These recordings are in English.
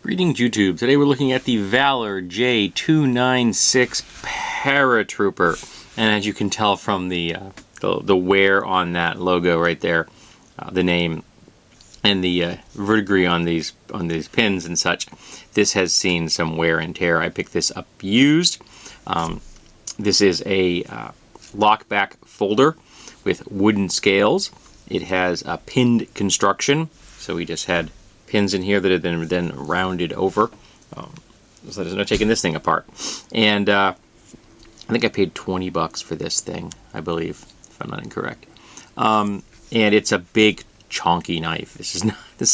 Greetings YouTube. Today we're looking at the Valor J296 Paratrooper, and as you can tell from the wear on that logo right there, the name and the verdigris on these pins and such, this has seen some wear and tear. I picked this up used. This is a lockback folder with wooden scales. It has a pinned construction, so we just had pins in here that have been then rounded over. So there's no taking this thing apart. And I think I paid 20 bucks for this thing, I believe, if I'm not incorrect. And it's a big, chonky knife. This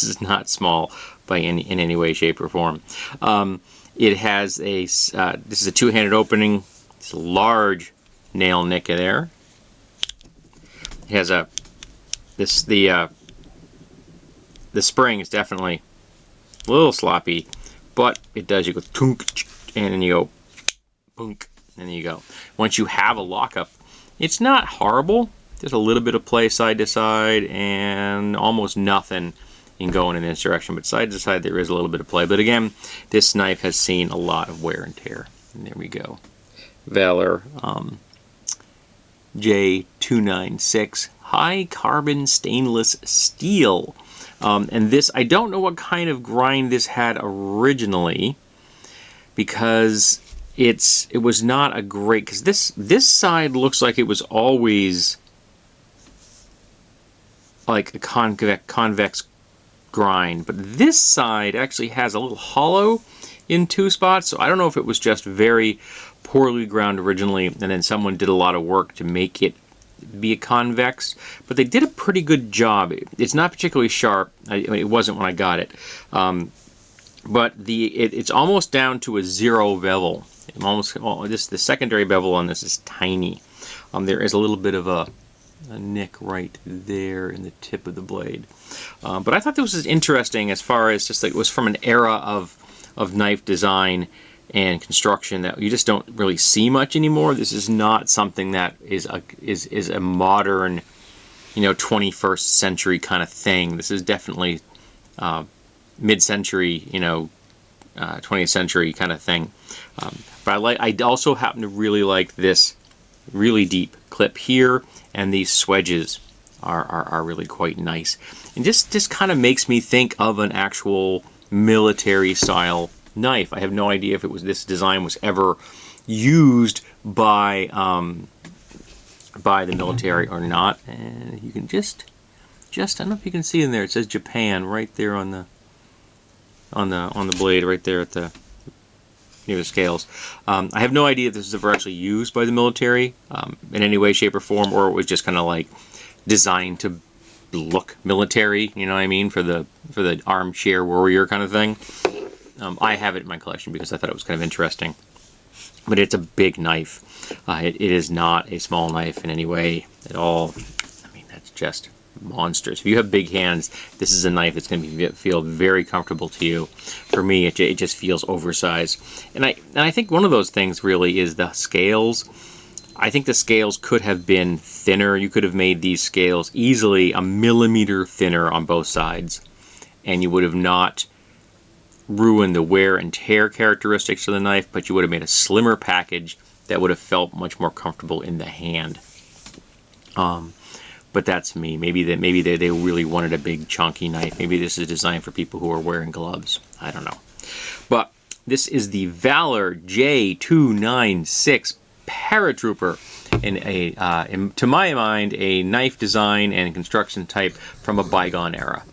is not small by in any way, shape, or form. It has a this is a two-handed opening. It's a large nail nick in there. It has a the spring is definitely a little sloppy, but it does. You go tunk, and then you go punk, and there you go. Once you have a lockup, it's not horrible. There's a little bit of play side to side, and almost nothing in going in this direction. But side to side, there is a little bit of play. But again, this knife has seen a lot of wear and tear. And there we go. Valor J296 high carbon stainless steel. And this, I don't know what kind of grind this had originally, because it was not a great, because this side looks like it was always like a convex grind, but this side actually has a little hollow in two spots, so I don't know if it was just very poorly ground originally, and then someone did a lot of work to make it be a convex, but they did a pretty good job. It's not particularly sharp. I mean, it wasn't when I got it, but it's almost down to a zero bevel. The secondary bevel on this is tiny. There is a little bit of a nick right there in the tip of the blade, but I thought this was interesting as far as just like it was from an era of knife design and construction that you just don't really see much anymore. This is not something that is a modern, 21st century kind of thing. This is definitely mid-century, 20th century kind of thing. But I also happen to really like this really deep clip here, and these swedges are really quite nice. And just kind of makes me think of an actual military style knife. I have no idea if this design was ever used by the military or not. And you can just I don't know if you can see in there. It says Japan right there on the blade right there at the near the scales. I have no idea if this was ever actually used by the military in any way, shape, or form, or it was just kind of like designed to look military. You know what I mean, for the armchair warrior kind of thing. I have it in my collection because I thought it was kind of interesting. But it's a big knife. It is not a small knife in any way at all. I mean, that's just monstrous. If you have big hands, this is a knife that's going to feel very comfortable to you. For me, it just feels oversized. And I think one of those things really is the scales. I think the scales could have been thinner. You could have made these scales easily a millimeter thinner on both sides, and you would have not ruin the wear and tear characteristics of the knife, but you would have made a slimmer package that would have felt much more comfortable in the hand. But that's me. Maybe they really wanted a big chunky knife. Maybe this is designed for people who are wearing gloves. I don't know. But this is the Valor J296 Paratrooper, in to my mind, a knife design and construction type from a bygone era.